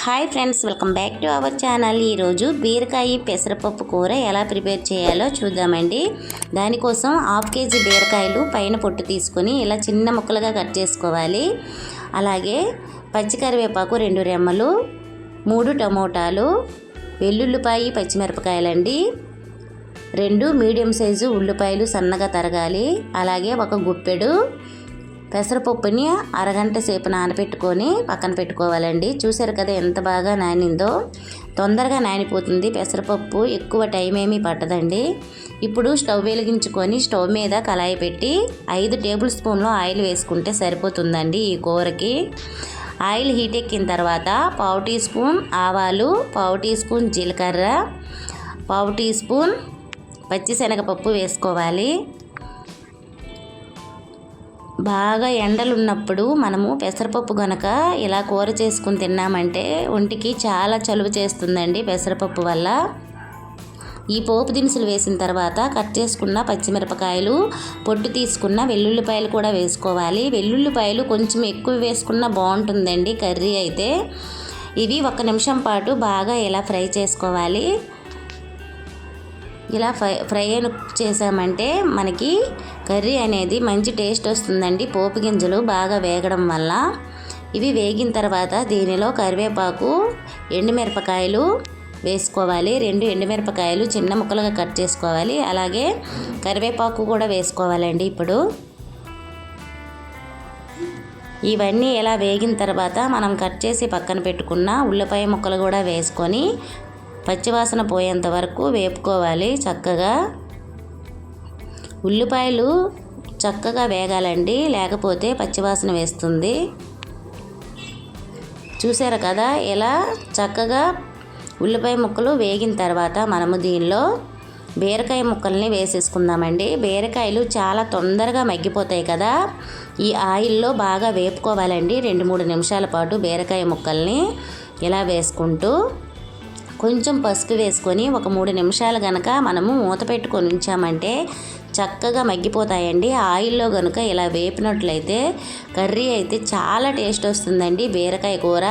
Hi friends, welcome back to our channel. ఈరోజు బీరకాయ పెసరపప్పు కూర ఎలా ప్రిపేర్ చేయాలో చూద్దామండి. దానికోసం 1/2 కేజీ బీరకాయలు పైన పొట్టు తీసుకొని ఇలా చిన్న ముక్కలుగా కట్ చేసుకోవాలి. అలాగే పచ్చికరివేపాకు 2 రెమ్మలు, 3 టమోటాలు, వెల్లుల్లిపాయ పచ్చిమిరపకాయలండి, 2 మీడియం సైజు ఉల్లిపాయలు సన్నగా తరగాలి. అలాగే 1 గుప్పెడు పెసరపప్పుని అరగంట సేపు నానబెట్టుకొని పక్కన పెట్టుకోవాలండి. చూసారు కదా ఎంత బాగా నానిందో. తొందరగా నానిపోతుంది పెసరపప్పు, ఎక్కువ టైం ఏమీ పట్టదండి. ఇప్పుడు స్టవ్ వెలిగించుకొని స్టవ్ మీద కళాయి పెట్టి 5 టేబుల్ స్పూన్లు ఆయిల్ వేసుకుంటే సరిపోతుందండి ఈ కూరకి. ఆయిల్ హీట్ ఎక్కిన తర్వాత 1/2 టీ స్పూన్ ఆవాలు, 1/2 టీ స్పూన్ జీలకర్ర, 1/2 టీ స్పూన్ పచ్చిశనగపప్పు వేసుకోవాలి. బాగా ఎండలు ఉన్నప్పుడు మనము పెసరపప్పు గనక ఇలా కూర చేసుకుని తిన్నామంటే ఒంటికి చాలా చలువ చేస్తుందండి పెసరపప్పు వల్ల. ఈ పోపు దినుసులు వేసిన తర్వాత కట్ చేసుకున్న పచ్చిమిరపకాయలు, పొట్టు తీసుకున్న వెల్లుల్లిపాయలు కూడా వేసుకోవాలి. వెల్లుల్లిపాయలు కొంచెం ఎక్కువ వేసుకున్నా బాగుంటుందండి కర్రీ అయితే. ఇవి 1 నిమిషం పాటు బాగా ఇలా ఫ్రై చేసుకోవాలి. ఇలా ఫ్రై చేసామంటే మనకి కర్రీ అనేది మంచి టేస్ట్ వస్తుందండి, పోపు గింజలు బాగా వేగడం వల్ల. ఇవి వేగిన తర్వాత దీనిలో కరివేపాకు, ఎండుమిరపకాయలు వేసుకోవాలి. 2 ఎండుమిరపకాయలు చిన్న ముక్కలుగా కట్ చేసుకోవాలి. అలాగే కరివేపాకు కూడా వేసుకోవాలండి. ఇప్పుడు ఇవన్నీ ఇలా వేగిన తర్వాత మనం కట్ చేసి పక్కన పెట్టుకున్న ఉల్లిపాయ ముక్కలు కూడా వేసుకొని పచ్చివాసన పోయేంత వరకు వేపుకోవాలి చక్కగా. ఉల్లిపాయలు చక్కగా వేగాలండి, లేకపోతే పచ్చివాసన వేస్తుంది. చూసారు కదా ఇలా చక్కగా ఉల్లిపాయ ముక్కలు వేగిన తర్వాత మనము దీనిలో బీరకాయ ముక్కల్ని వేసేసుకుందామండి. బీరకాయలు చాలా తొందరగా మగ్గిపోతాయి కదా, ఈ ఆయిల్లో బాగా వేపుకోవాలండి. 2-3 నిమిషాల పాటు బీరకాయ ముక్కల్ని ఇలా వేసుకుంటూ కొంచెం పసుపు వేసుకొని 3 నిమిషాలు కనుక మనము మూత పెట్టుకొని ఉంచామంటే చక్కగా మగ్గిపోతాయండి. ఆయిల్లో కనుక ఇలా వేపినట్లయితే కర్రీ అయితే చాలా టేస్ట్ వస్తుందండి. బీరకాయ కూర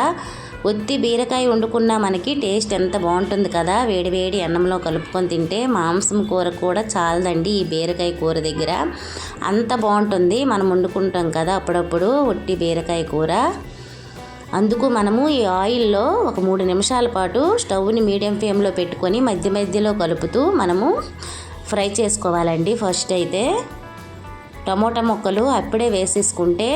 ఒత్తి బీరకాయ వండుకున్నా మనకి టేస్ట్ ఎంత బాగుంటుంది కదా, వేడి వేడి అన్నంలో కలుపుకొని తింటే. మాంసం కూర కూడా చాలదండి ఈ బీరకాయ కూర దగ్గర, అంత బాగుంటుంది. మనం వండుకుంటాం కదా అప్పుడప్పుడు ఒట్టి బీరకాయ కూర. అందుకు మనము ఈ ఆయిల్లో 3 నిమిషాల పాటు స్టవ్ని మీడియం ఫ్లేమ్లో పెట్టుకొని మధ్య మధ్యలో కలుపుతూ మనము ఫ్రై చేసుకోవాలండి. ఫస్ట్ అయితే టమోటా ముక్కలు అప్పుడే వేసేసుకుంటే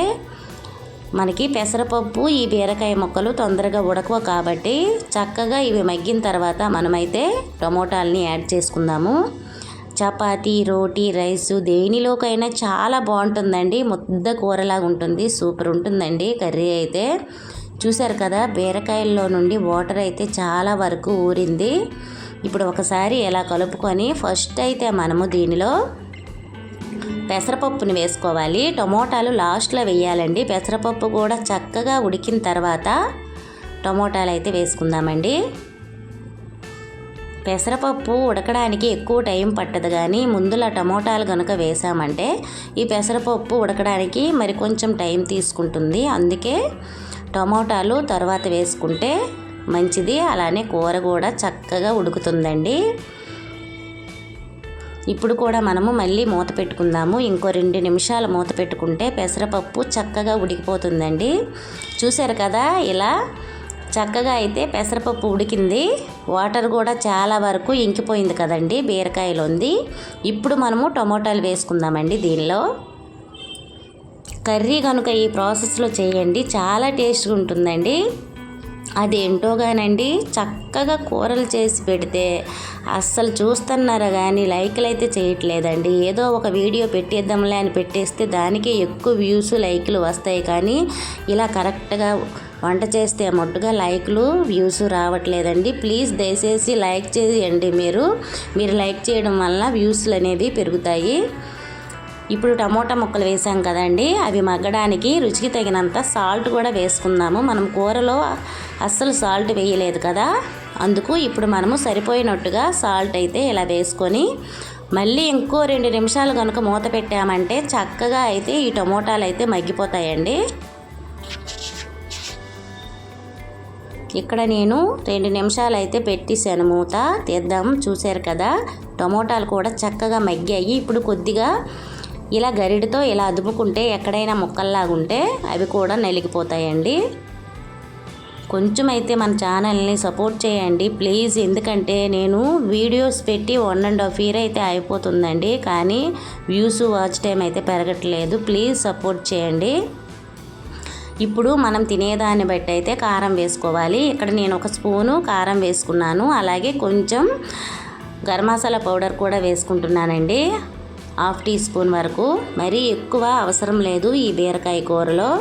మనకి పెసరపప్పు, ఈ బీరకాయ ముక్కలు తొందరగా ఉడకవు కాబట్టి చక్కగా ఇవి మగ్గిన తర్వాత మనమైతే టమోటాలని యాడ్ చేసుకుందాము. చపాతీ, రోటీ, రైసు దేనిలోకైనా చాలా బాగుంటుందండి. ముద్ద కూరలాగా ఉంటుంది, సూపర్ ఉంటుందండి కర్రీ అయితే. చూసారు కదా బీరకాయల్లో నుండి వాటర్ అయితే చాలా వరకు ఊరింది. ఇప్పుడు ఒకసారి ఎలా కలుపుకొని ఫస్ట్ అయితే మనము దీనిలో పెసరపప్పుని వేసుకోవాలి. టమోటాలు లాస్ట్లో వేయాలండి. పెసరపప్పు కూడా చక్కగా ఉడికిన తర్వాత టమోటాలు అయితే వేసుకుందామండి. పెసరపప్పు ఉడకడానికి ఎక్కువ టైం పట్టదు, కానీ ముందులా టమోటాలు కనుక వేసామంటే ఈ పెసరపప్పు ఉడకడానికి మరి కొంచెం టైం తీసుకుంటుంది. అందుకే టమోటాలు తర్వాత వేసుకుంటే మంచిది. అలానే కూర కూడా చక్కగా ఉడుకుతుందండి. ఇప్పుడు కూడా మనము మళ్ళీ మూత పెట్టుకుందాము. ఇంకో 2 నిమిషాలు మూత పెట్టుకుంటే పెసరపప్పు చక్కగా ఉడికిపోతుందండి. చూసారు కదా ఇలా చక్కగా అయితే పెసరపప్పు ఉడికింది. వాటర్ కూడా చాలా వరకు ఇంకిపోయింది కదండి బీరకాయలో ఉంది. ఇప్పుడు మనము టమోటాలు వేసుకుందామండి. దీనిలో కర్రీ కనుక ఈ ప్రాసెస్లో చేయండి చాలా టేస్ట్గా ఉంటుందండి. అదేంటో కానండి చక్కగా కూరలు చేసి పెడితే అస్సలు చూస్తున్నారా కానీ లైక్లు అయితే చేయట్లేదండి. ఏదో ఒక వీడియో పెట్టేద్దాంలే అని పెట్టేస్తే దానికే ఎక్కువ వ్యూస్, లైక్లు వస్తాయి. కానీ ఇలా కరెక్ట్గా వంట చేస్తే మట్టుగా లైక్లు, వ్యూస్ రావట్లేదండి. ప్లీజ్ దయచేసి లైక్ చేయండి. మీరు లైక్ చేయడం వల్ల వ్యూస్లు అనేవి పెరుగుతాయి. ఇప్పుడు టమోటా ముక్కలు వేసాం కదండి, అవి మగ్గడానికి రుచికి తగినంత సాల్ట్ కూడా వేసుకుందాము. మనం కూరలో అస్సలు సాల్ట్ వేయలేదు కదా, అందుకు ఇప్పుడు మనము సరిపోయినట్టుగా సాల్ట్ అయితే ఇలా వేసుకొని మళ్ళీ ఇంకో 2 నిమిషాలు కనుక మూత పెట్టామంటే చక్కగా అయితే ఈ టమోటాలు అయితే మగ్గిపోతాయండి. ఇక్కడ నేను 2 నిమిషాలు అయితే పెట్టేశాను మూత. తీద్దాం. చూసారు కదా, టమోటాలు కూడా చక్కగా మగ్గాయి. ఇప్పుడు కొద్దిగా ఇలా గరిటతో ఇలా అదుపుకుంటే ఎక్కడైనా ముక్కల్లాగుంటే అవి కూడా నలిగిపోతాయండి. కొంచెం అయితే మన ఛానల్ని సపోర్ట్ చేయండి ప్లీజ్. ఎందుకంటే నేను వీడియోస్ పెట్టి 1.5 year అయితే అయిపోతుందండి, కానీ వ్యూస్ వాచ్ టైం అయితే పెరగట్లేదు. ప్లీజ్ సపోర్ట్ చేయండి. ఇప్పుడు మనం తినేదాన్ని బట్టి అయితే కారం వేసుకోవాలి. ఇక్కడ నేను 1 స్పూను కారం వేసుకున్నాను. అలాగే కొంచెం గరం మసాలా పౌడర్ కూడా వేసుకుంటున్నానండి, 1/2 teaspoon వరకు. మరీ ఎక్కువ అవసరం లేదు ఈ బీరకాయ కూరలో.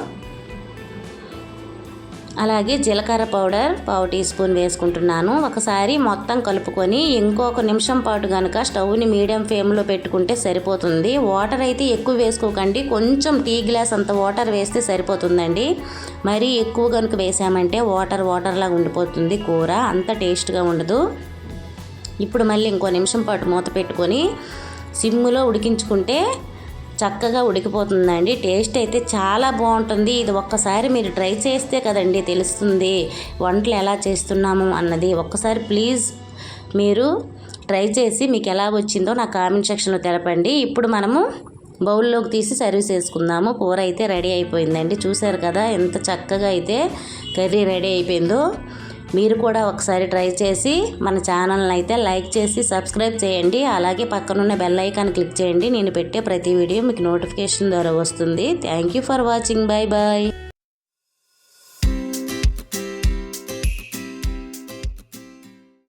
అలాగే జీలకర్ర పౌడర్ 1/2 teaspoon వేసుకుంటున్నాను. ఒకసారి మొత్తం కలుపుకొని ఇంకొక నిమిషం పాటు కనుక స్టవ్ని మీడియం ఫ్లేమ్లో పెట్టుకుంటే సరిపోతుంది. వాటర్ అయితే ఎక్కువ వేసుకోకండి, కొంచెం టీ గ్లాస్ అంత వాటర్ వేస్తే సరిపోతుందండి. మరీ ఎక్కువ కనుక వేసామంటే వాటర్ లాగా ఉండిపోతుంది కూర, అంత టేస్ట్గా ఉండదు. ఇప్పుడు మళ్ళీ ఇంకో నిమిషం పాటు మూత పెట్టుకొని సిమ్లో ఉడికించుకుంటే చక్కగా ఉడికిపోతుందండి. టేస్ట్ అయితే చాలా బాగుంటుంది. ఇది ఒక్కసారి మీరు ట్రై చేస్తే కదండి తెలుస్తుంది వంటలు ఎలా చేస్తున్నాము అన్నది. ఒక్కసారి ప్లీజ్ మీరు ట్రై చేసి మీకు ఎలా వచ్చిందో నా కామెంట్ సెక్షన్లో తెలపండి. ఇప్పుడు మనము బౌల్లోకి తీసి సర్వ్ చేసుకుందాము. కూర అయితే రెడీ అయిపోయిందండి. చూసారు కదా ఎంత చక్కగా అయితే కర్రీ రెడీ అయిపోయిందో. మీరు కూడా ఒకసారి ట్రై చేసి మన ఛానల్ని అయితే లైక్ చేసి సబ్స్క్రైబ్ చేయండి. అలాగే పక్కనున్న బెల్ ఐకాన్ క్లిక్ చేయండి. నేను పెట్టే ప్రతి వీడియో మీకు నోటిఫికేషన్ ద్వారా వస్తుంది. Thank you for watching. Bye bye.